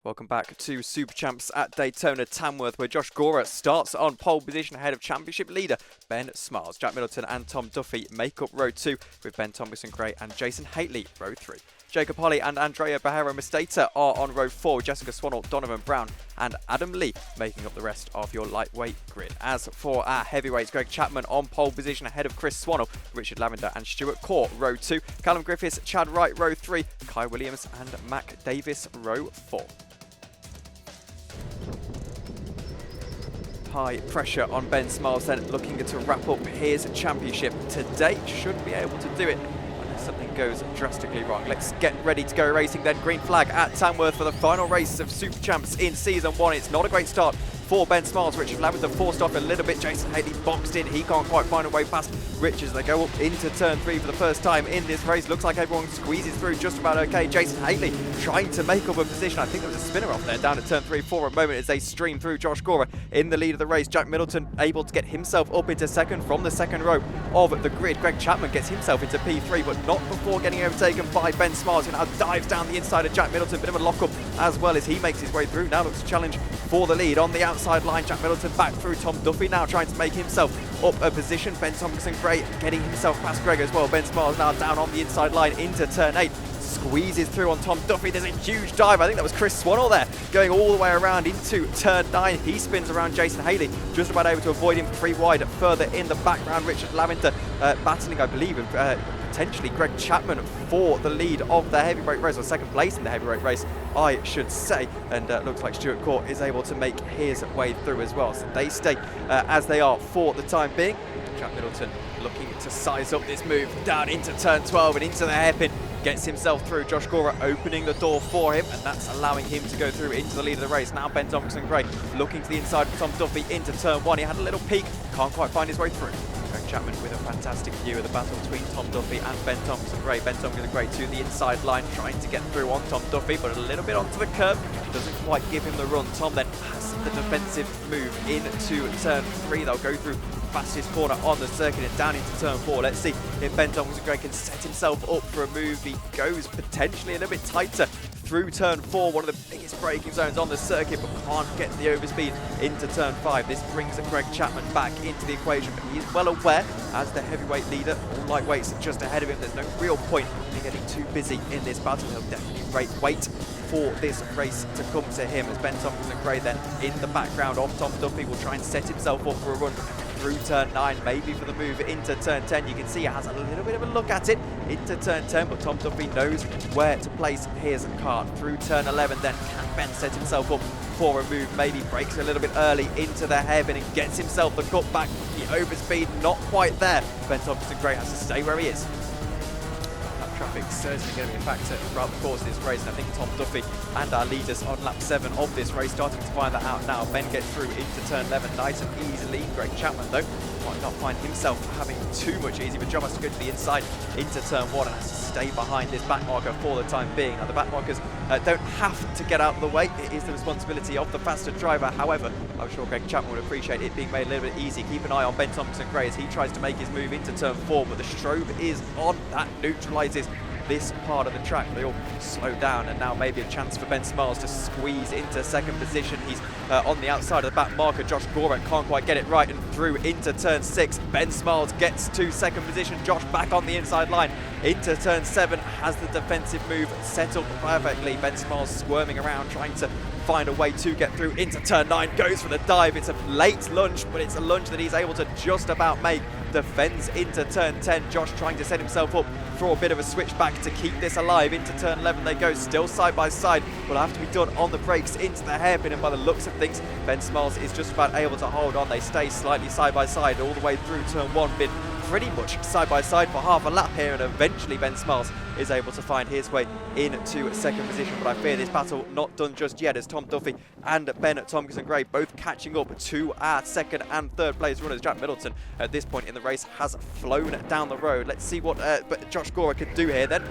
Welcome back to SuperChamps at Daytona Tamworth, where Josh Gora starts on pole position ahead of championship leader Ben Smiles. Jack Middleton and Tom Duffy make up row 2, with Ben Tompkins-Gray and Jason Haitley row 3. Jacob Holly and Andrea Bajero-Mesteta are on row 4, with Jessica Swannell, Donovan Brown and Adam Lee making up the rest of your lightweight grid. As for our heavyweights, Greg Chapman on pole position ahead of Chris Swannell, Richard Lavender and Stuart Court row 2, Callum Griffiths, Chad Wright row 3, Kai Williams and Mac Davis row 4. High pressure on Ben Smiles then, looking to wrap up his championship today. Should be able to do it unless something goes drastically wrong. Let's get ready to go racing then. Green flag at Tamworth for the final race of Super Champs in Season 1. It's not a great start for Ben Smiles. Richard Lavender forced off a little bit. Jason Haitley boxed in. He can't quite find a way past Richard as they go up into turn 3 for the first time in this race. Looks like everyone squeezes through just about okay. Jason Haitley trying to make up a position. I think there was a spinner off there down at turn 3 for a moment as they stream through. Josh Gora in the lead of the race. Jack Middleton able to get himself up into second from the second row of the grid. Greg Chapman gets himself into P3, but not before getting overtaken by Ben Smiles, who now dives down the inside of Jack Middleton. Bit of a lock-up as well as he makes his way through. Now looks to challenge for the lead on the outside line. Jack Middleton back through. Tom Duffy now trying to make himself up a position. Ben Tompkins-Gray getting himself past Greg as well. Ben Smiles now down on the inside line into turn 8. Squeezes through on Tom Duffy. There's a huge dive. I think that was Chris Swannell there, going all the way around into turn 9. He spins around Jason Haitley, just about able to avoid him 3 wide further in the background. Richard Lavender battling, I believe, potentially Greg Chapman for the lead of the heavyweight race, or second place in the heavyweight race, I should say. And looks like Stuart Court is able to make his way through as well. So they stay as they are for the time being. Jack Middleton looking to size up this move down into turn 12 and into the hairpin. Gets himself through. Josh Gora opening the door for him, and that's allowing him to go through into the lead of the race. Now Ben Tompkins-Gray looking to the inside of Tom Duffy into turn 1. He had a little peek, can't quite find his way through. Greg Chapman with a fantastic view of the battle between Tom Duffy and Ben Tompkins-Gray. Ben Tompkins-Gray to the inside line, trying to get through on Tom Duffy, but a little bit onto the curb. Doesn't quite give him the run. Tom then has the defensive move into turn 3. They'll go through fastest corner on the circuit and down into turn 4. Let's see if Ben Tompkins-Gray can set himself up for a move. He goes potentially a little bit tighter through turn 4, one of the biggest braking zones on the circuit, but can't get the overspeed into turn 5. This brings Greg Chapman back into the equation, but he is well aware, as the heavyweight leader, all lightweights are just ahead of him. There's no real point in getting too busy in this battle. He'll definitely wait for this race to come to him, as Ben Tompkins-Gray then in the background of Tom Duffy will try and set himself up for a run through turn 9, maybe for the move into turn 10. You can see he has a little bit of a look at it into turn 10, but Tom Duffy knows where to place his car. Through turn 11 then, can Ben set himself up for a move? Maybe breaks a little bit early into the hairpin and gets himself the cut back. The overspeed not quite there. Ben Tompkins-Gray has to stay where he is. Traffic certainly going to be a factor throughout the course of this race, and I think Tom Duffy and our leaders on lap 7 of this race starting to find that out now. Ben gets through into turn 11 nice and easily. Greg Chapman though might not find himself having too much easy, but John has to go to the inside into turn 1 and has to stay behind this back marker for the time being. Now the back markers don't have to get out of the way. It is the responsibility of the faster driver. However, I'm sure Greg Chapman would appreciate it being made a little bit easy. Keep an eye on Ben Tompkins-Gray as he tries to make his move into turn 4, but the strobe is on. That neutralises this part of the track. They all slow down, and now maybe a chance for Ben Smiles to squeeze into second position. He's on the outside of the back marker. Josh Gora can't quite get it right and through into turn 6. Ben Smiles gets to second position. Josh back on the inside line into turn 7, has the defensive move set up perfectly. Ben Smiles squirming around trying to find a way to get through into turn 9, goes for the dive. It's a late lunge, but it's a lunge that he's able to just about make. Defends into turn 10. Josh trying to set himself up for a bit of a switch back to keep this alive. Into turn 11 they go, still side by side. Will have to be done on the brakes into the hairpin, and by the looks of things, Ben Smiles is just about able to hold on. They stay slightly side by side all the way through turn 1. Been pretty much side by side for half a lap here, and eventually Ben Smiles is able to find his way into second position. But I fear this battle not done just yet, as Tom Duffy and Ben Tompkins-Gray both catching up to our second and third place runners. Jack Middleton at this point in the race has flown down the road. Let's see what Josh Gora could do here then.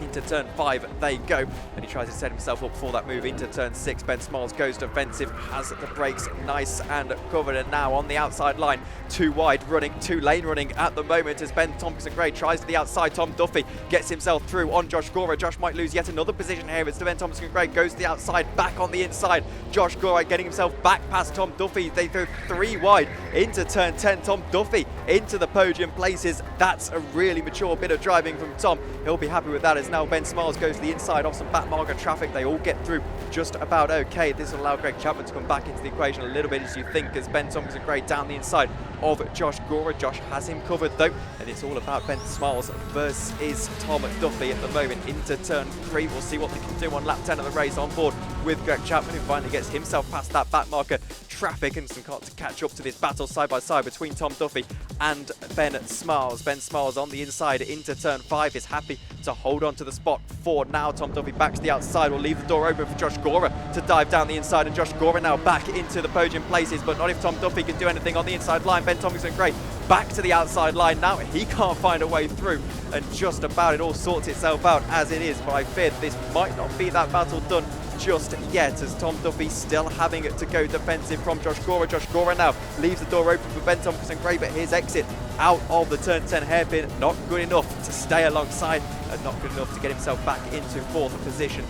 Into turn 5 they go, and he tries to set himself up for that move into turn 6. Ben Smiles goes defensive, has the brakes nice and covered, and now on the outside line, two wide running, two lane running at the moment as Ben Thompson-Gray tries to the outside. Tom Duffy gets himself through on Josh Gora. Josh might lose yet another position here as Ben Thompson-Gray goes to the outside, back on the inside. Josh Gora getting himself back past Tom Duffy. They go 3 wide into turn 10. Tom Duffy into the podium places. That's a really mature bit of driving from Tom. He'll be happy with that as now Ben Smiles goes to the inside off some back marker traffic. They all get through just about okay. This will allow Greg Chapman to come back into the equation a little bit, as you think, as Ben Thompson-Gray down the inside of Josh Gora. Josh has him covered though, and it's all about Ben Smiles versus Tom Duffy at the moment into turn 3. We'll see what they can do on lap 10 of the race on board with Greg Chapman, who finally gets himself past that back marker traffic and some cars to catch up to this battle side by side between Tom Duffy and Ben Smiles. Ben Smiles on the inside into turn 5 is happy to hold on to the spot for now. Tom Duffy back to the outside will leave the door open for Josh Gora to dive down the inside, and Josh Gora now back into the podium places, but not if Tom Duffy can do anything on the inside line. Ben Thompson-Gray back to the outside line now. He can't find a way through, and just about it all sorts itself out as it is, but I fear this might not be that battle done just yet, as Tom Duffy still having to go defensive from Josh Gora. Josh Gora now leaves the door open for Ben Thompson-Gray, but his exit out of the turn 10 hairpin not good enough to stay alongside, and not good enough to get himself back into 4th position.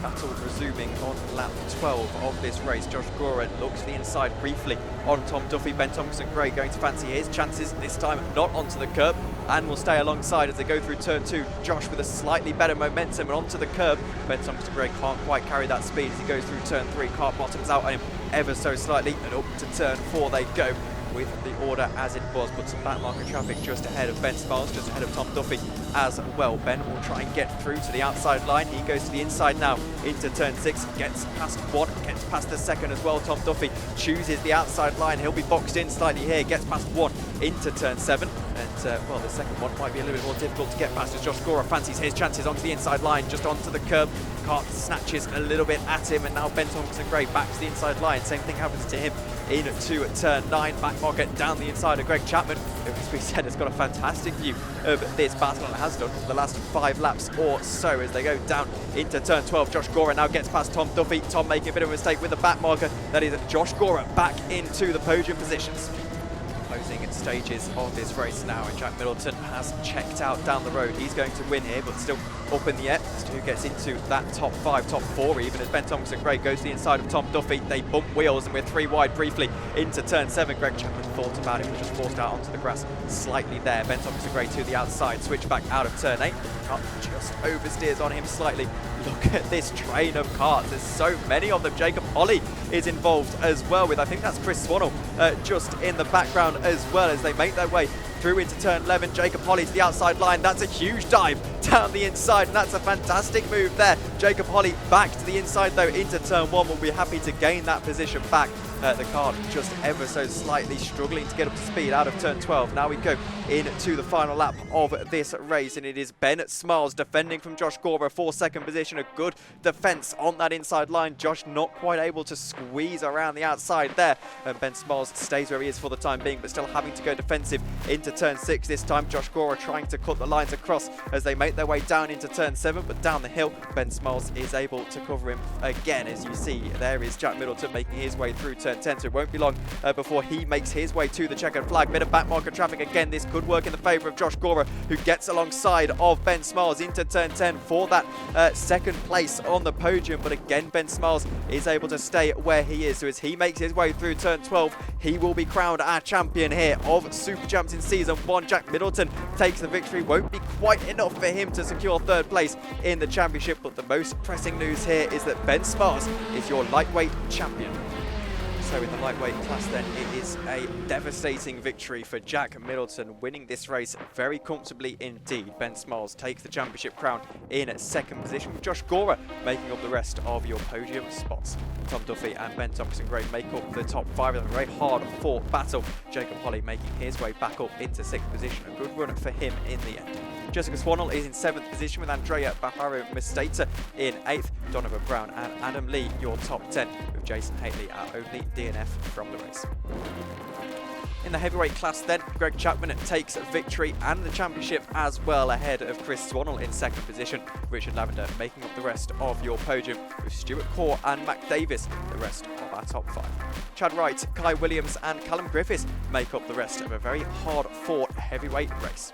Battle resuming on lap 12 of this race. Josh Gora looks to the inside briefly on Tom Duffy. Ben Thompson-Gray going to fancy his chances, this time not onto the curb, and will stay alongside as they go through turn 2. Josh with a slightly better momentum and onto the curb. Ben Thompson-Gray can't quite carry that speed as he goes through turn 3. Car bottoms out on him ever so slightly, and up to turn 4 they go with the order as it was, but some back marker traffic just ahead of Ben Smiles, just ahead of Tom Duffy as well. Ben will try and get through to the outside line. He goes to the inside now into turn 6, gets past 1, gets past the second as well. Tom Duffy chooses the outside line. He'll be boxed in slightly here, gets past 1 into turn 7, and well, the second one might be a little bit more difficult to get past as Josh Gora fancies his chances onto the inside line, just onto the curb. Kart snatches a little bit at him, and now Ben Thompson-Gray back to the inside line. Same thing happens to him into turn 9. Back market down the inside of Greg Chapman, who, as we said, has got a fantastic view of this battle and has done for the last 5 laps or so as they go down into turn 12. Josh Gora now gets past Tom Duffy. Tom making a bit of a mistake with the back marker. That is Josh Gora back into the podium positions. Closing stages of this race now, and Jack Middleton has checked out down the road. He's going to win here, but still up in the air as to who gets into that top 5, top 4 even, as Ben Thompson-Gray goes to the inside of Tom Duffy. They bump wheels, and we're 3 wide briefly into turn 7. Greg Chapman thought about it, but just forced out onto the grass slightly there. Ben Thompson-Gray to the outside, switch back out of turn 8. Car just oversteers on him slightly. Look at this train of carts. There's so many of them. Jacob Holly is involved as well, with I think that's Chris Swannell just in the background as well, as they make their way through into turn 11. Jacob Holly to the outside line. That's a huge dive down the inside, and that's a fantastic move there. Jacob Holly back to the inside though into turn 1. Will be happy to gain that position back. The car just ever so slightly struggling to get up to speed out of turn 12. Now we go into the final lap of this race, and it is Ben Smiles defending from Josh Gora for 2nd position. A good defense on that inside line. Josh not quite able to squeeze around the outside there, and Ben Smiles stays where he is for the time being, but still having to go defensive into turn 6 this time. Josh Gora trying to cut the lines across as they make their way down into turn 7, but down the hill Ben Smiles is able to cover him again. As you see, there is Jack Middleton making his way through turn 10, so it won't be long before he makes his way to the checkered flag. Bit of back marker traffic again. This could work in the favour of Josh Gora, who gets alongside of Ben Smiles into turn 10 for that 2nd place on the podium, but again Ben Smiles is able to stay where he is. So as he makes his way through turn 12, he will be crowned our champion here of Super Champs in Season 1. Jack Middleton takes the victory. Won't be quite enough for him to secure 3rd place in the championship, but the most pressing news here is that Ben Smiles is your lightweight champion. So in the lightweight class then, it is a devastating victory for Jack Middleton, winning this race very comfortably indeed. Ben Smiles takes the championship crown in 2nd position, with Josh Gora making up the rest of your podium spots. Tom Duffy and Ben Thompson-Gray make up the top 5 in a very hard-fought battle. Jacob Holly making his way back up into 6th position. A good run for him in the end. Jessica Swannell is in 7th position, with Andrea Baharo-Mistata in 8th. Donovan Brown and Adam Lee your top 10, with Jason Haley our only DNF from the race. In the heavyweight class then, Greg Chapman takes victory and the championship as well, ahead of Chris Swannell in second position. Richard Lavender making up the rest of your podium, with Stuart Core and Mac Davis the rest of our top 5. Chad Wright, Kai Williams and Callum Griffiths make up the rest of a very hard-fought heavyweight race.